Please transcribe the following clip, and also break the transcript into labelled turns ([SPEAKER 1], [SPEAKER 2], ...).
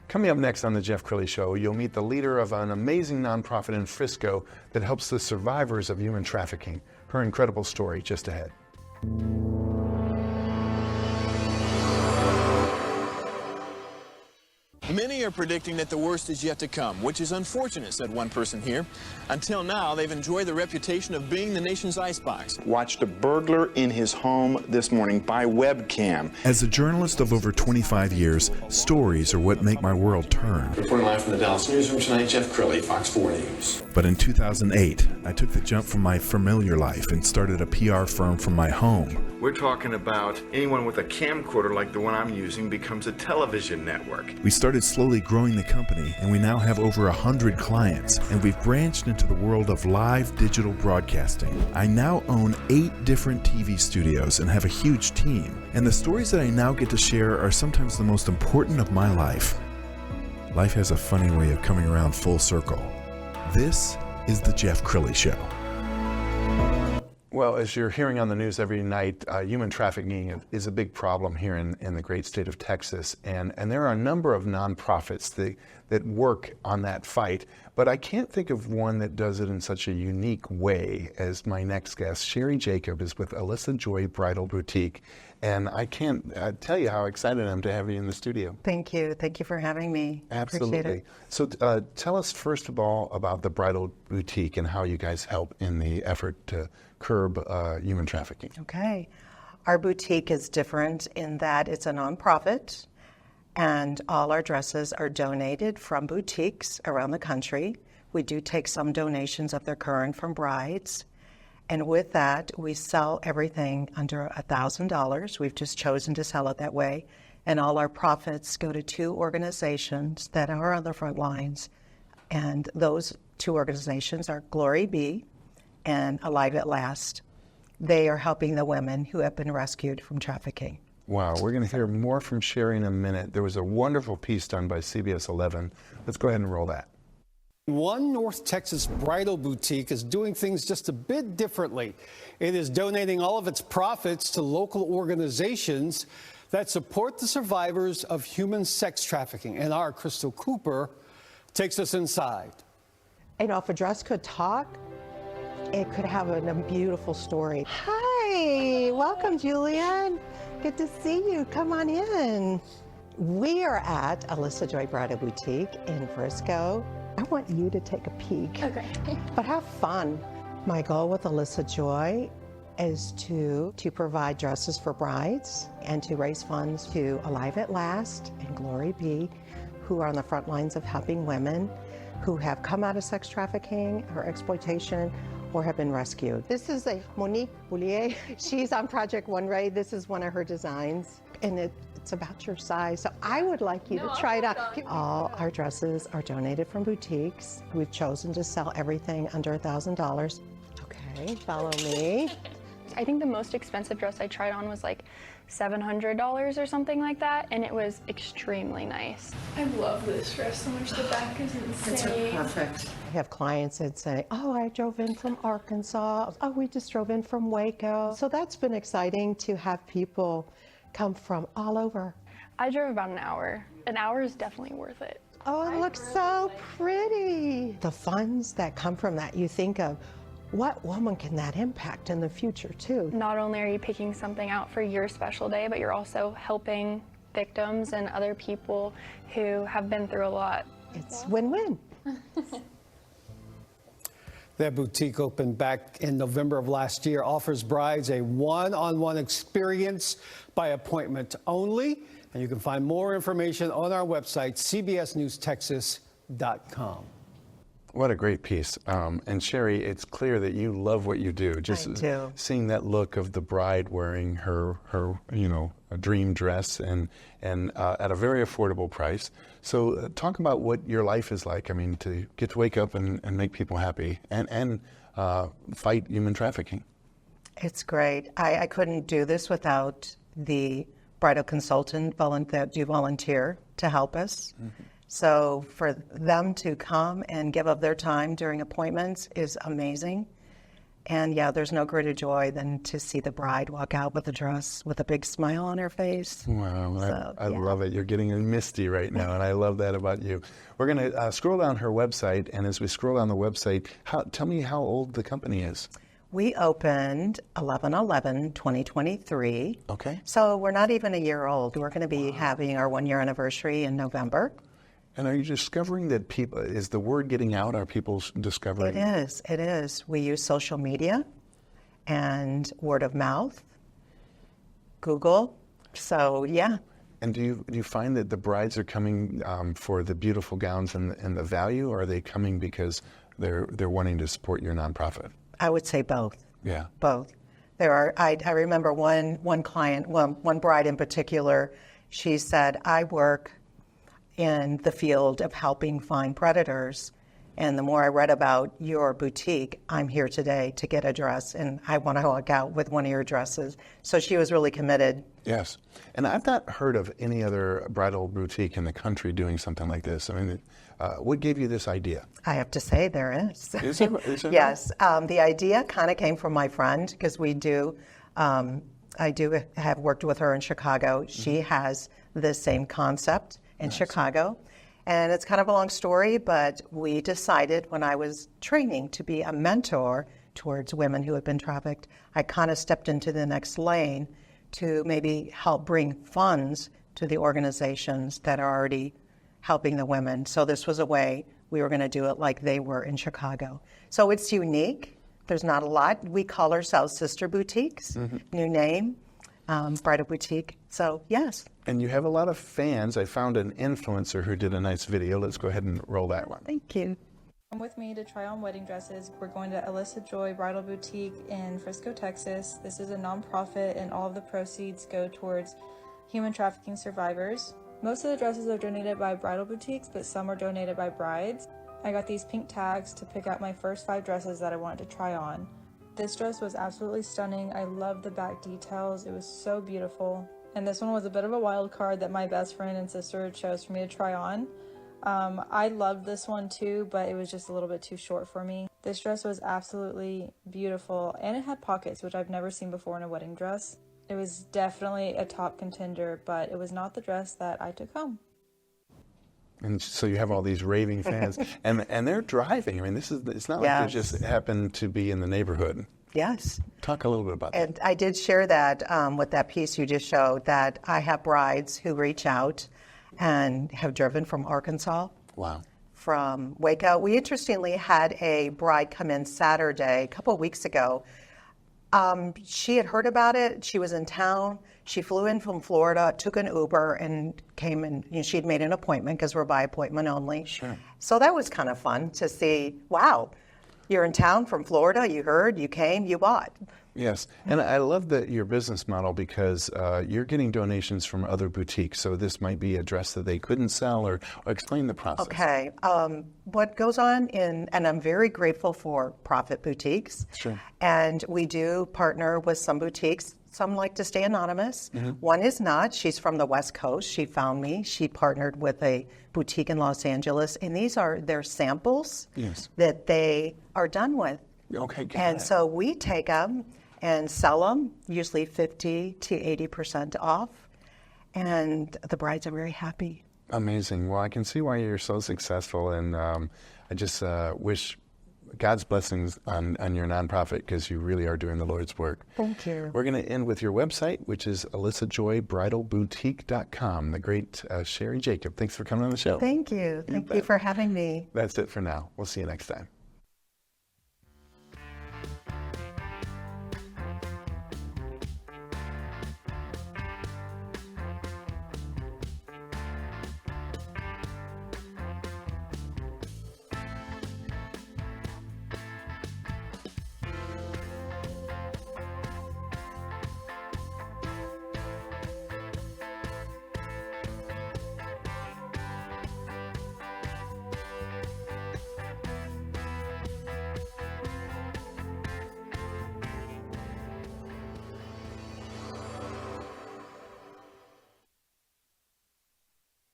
[SPEAKER 1] Coming up next on The Jeff Crilley Show, you'll meet the leader of an amazing nonprofit in Frisco that helps the survivors of human trafficking. Her incredible story just ahead.
[SPEAKER 2] Many are predicting that the worst is yet to come, which is unfortunate, said one person here. Until now, they've enjoyed the reputation of being the nation's icebox.
[SPEAKER 3] Watched a burglar in his home this morning by webcam.
[SPEAKER 4] As a journalist of over 25 years, stories are what make my world turn.
[SPEAKER 5] Reporting live from the Dallas newsroom tonight, Jeff Crilley, Fox 4 News.
[SPEAKER 4] But in 2008, I took the jump from my familiar life and started a PR firm from my home.
[SPEAKER 3] We're talking about anyone with a camcorder like the one I'm using becomes a television network.
[SPEAKER 4] We started slowly growing the company, and we now have over 100 clients, and we've branched into the world of live digital broadcasting. I now own 8 different TV studios and have a huge team, and the stories that I now get to share are sometimes the most important of my life. Life has a funny way of coming around full circle. This is The Jeff Crilley Show.
[SPEAKER 1] Well, as you're hearing on the news every night, human trafficking is a big problem here in the great state of Texas. And there are a number of nonprofits that work on that fight. But I can't think of one that does it in such a unique way as my next guest. Sherri Jacobs is with Alison Joy Bridal Boutique. And I can't tell you how excited I am to have you in the studio.
[SPEAKER 6] Thank you. Thank you for having me.
[SPEAKER 1] Absolutely.
[SPEAKER 6] Appreciate it.
[SPEAKER 1] So tell us first of all about the Bridal Boutique and how you guys help in the effort to curb human trafficking.
[SPEAKER 6] Okay. Our boutique is different in that it's a nonprofit, and all our dresses are donated from boutiques around the country. We do take some donations of their current from brides. And with that, we sell everything under $1,000. We've just chosen to sell it that way. And all our profits go to 2 organizations that are on the front lines. And those 2 organizations are Glory Be and Alive at Last. They are helping the women who have been rescued from trafficking.
[SPEAKER 1] Wow, we're going to hear more from Sherri in a minute. There was a wonderful piece done by CBS 11. Let's go ahead and roll that.
[SPEAKER 7] One North Texas bridal boutique is doing things just a bit differently. It is donating all of its profits to local organizations that support the survivors of human sex trafficking. And our Crystal Cooper takes us inside.
[SPEAKER 8] You know, if a dress could talk, it could have a beautiful story. Hi, welcome, Julian. Good to see you. Come on in. We are at Alisa Joy Bridal Boutique in Frisco. I want you to take a peek.
[SPEAKER 9] Okay.
[SPEAKER 8] But have fun. My goal with Alisa Joy is to provide dresses for brides and to raise funds to Alive at Last and Glory Be, who are on the front lines of helping women who have come out of sex trafficking or exploitation or have been rescued. This is a Monique Boulier. She's on Project One Ray. This is one of her designs, and it's about your size. So I would like you to try it out. All our dresses are donated from boutiques. We've chosen to sell everything under $1,000. Okay, follow me.
[SPEAKER 9] I think the most expensive dress I tried on was like $700 or something like that, and it was extremely nice.
[SPEAKER 10] I love this dress so much. The back is insane.
[SPEAKER 8] It's perfect. I have clients that say, oh, I drove in from Arkansas. Oh, we just drove in from Waco. So that's been exciting to have people come from all over.
[SPEAKER 9] I drove about an hour. An hour is definitely worth it.
[SPEAKER 8] Oh, it looks so pretty. The funds that come from that, you think of, what woman can that impact in the future too?
[SPEAKER 9] Not only are you picking something out for your special day, but you're also helping victims and other people who have been through a lot.
[SPEAKER 8] It's win-win.
[SPEAKER 7] That boutique opened back in November of last year, offers brides a one-on-one experience by appointment only. And you can find more information on our website, cbsnewstexas.com.
[SPEAKER 1] What a great piece. And Sherri, it's clear that you love what you do. Just seeing that look of the bride wearing her a dream dress and at a very affordable price. So talk about what your life is like. I mean, to get to wake up and make people happy and fight human trafficking.
[SPEAKER 6] It's great. I couldn't do this without the bridal consultant that do volunteer to help us. Mm-hmm. So for them to come and give up their time during appointments is amazing. And yeah, there's no greater joy than to see the bride walk out with a dress with a big smile on her face.
[SPEAKER 1] Wow,
[SPEAKER 6] So,
[SPEAKER 1] I
[SPEAKER 6] yeah.
[SPEAKER 1] love it. You're getting misty right now, and I love that about you. We're going to scroll down her website, and as we scroll down the website, tell me how old the company is.
[SPEAKER 6] We opened 11/11/2023.
[SPEAKER 1] Okay.
[SPEAKER 6] So we're not even a year old. We're going to be having our 1-year anniversary in November.
[SPEAKER 1] And are you discovering that people, is the word getting out? Are people discovering?
[SPEAKER 6] It is. We use social media and word of mouth, Google. So, yeah.
[SPEAKER 1] And do you find that the brides are coming for the beautiful gowns and the value, or are they coming because they're wanting to support your nonprofit?
[SPEAKER 6] I would say both.
[SPEAKER 1] Yeah.
[SPEAKER 6] Both. There are. I remember one client, one bride in particular. She said, "I work in the field of helping find predators, and the more I read about your boutique, I'm here today to get a dress, and I want to walk out with one of your dresses." So she was really committed.
[SPEAKER 1] Yes. And I've not heard of any other bridal boutique in the country doing something like this. I mean, what gave you this idea?
[SPEAKER 6] I have to say there is.
[SPEAKER 1] Is there
[SPEAKER 6] Yes. The idea kind of came from my friend, because I do have worked with her in Chicago. She has the same concept in Chicago. And it's kind of a long story, but we decided when I was training to be a mentor towards women who had been trafficked, I kind of stepped into the next lane to maybe help bring funds to the organizations that are already helping the women. So this was a way we were going to do it like they were in Chicago. So it's unique. There's not a lot. We call ourselves Sister Boutiques, new name, Bridal Boutique. So, yes.
[SPEAKER 1] And you have a lot of fans. I found an influencer who did a nice video. Let's go ahead and roll that one.
[SPEAKER 6] Thank you.
[SPEAKER 10] Come with me to try on wedding dresses. We're going to Alison Joy Bridal Boutique in Frisco, Texas. This is a nonprofit, and all of the proceeds go towards human trafficking survivors. Most of the dresses are donated by bridal boutiques, but some are donated by brides. I got these pink tags to pick out my first 5 dresses that I wanted to try on. This dress was absolutely stunning. I loved the back details. It was so beautiful. And this one was a bit of a wild card that my best friend and sister chose for me to try on. I loved this one too, but it was just a little bit too short for me. This dress was absolutely beautiful, and it had pockets, which I've never seen before in a wedding dress. It was definitely a top contender, but it was not the dress that I took home.
[SPEAKER 1] And so you have all these raving fans, and they're driving. I mean, it's not like they just happen to be in the neighborhood.
[SPEAKER 6] Yes.
[SPEAKER 1] Talk a little bit about that.
[SPEAKER 6] And I did share that with that piece you just showed, that I have brides who reach out and have driven from Arkansas.
[SPEAKER 1] Wow.
[SPEAKER 6] From Waco. We interestingly had a bride come in Saturday, a couple of weeks ago. She had heard about it. She was in town. She flew in from Florida, took an Uber, and came, and she'd made an appointment because we're by appointment only.
[SPEAKER 1] Sure.
[SPEAKER 6] So that was kind of fun to see, wow, you're in town from Florida, you heard, you came, you bought.
[SPEAKER 1] Yes, and I love your business model, because you're getting donations from other boutiques, so this might be a dress that they couldn't sell, or explain the process.
[SPEAKER 6] Okay, what goes on and I'm very grateful for profit boutiques.
[SPEAKER 1] Sure.
[SPEAKER 6] And we do partner with some boutiques. Some like to stay anonymous. One is not. She's from the West Coast. She found me. She partnered with a boutique in Los Angeles, and these are their samples that they are done with.
[SPEAKER 1] Okay, got
[SPEAKER 6] And
[SPEAKER 1] it.
[SPEAKER 6] so we take them and sell them, usually 50 to 80% off, and the brides are very happy.
[SPEAKER 1] Amazing. Well, I can see why you're so successful, and I just wish God's blessings on your nonprofit, because you really are doing the Lord's work.
[SPEAKER 6] Thank you.
[SPEAKER 1] We're going to end with your website, which is AlisaJoyBridalBoutique.com. The great Sherri Jacobs. Thanks for coming on the show.
[SPEAKER 6] Thank you. Thank you for having me.
[SPEAKER 1] That's it for now. We'll see you next time.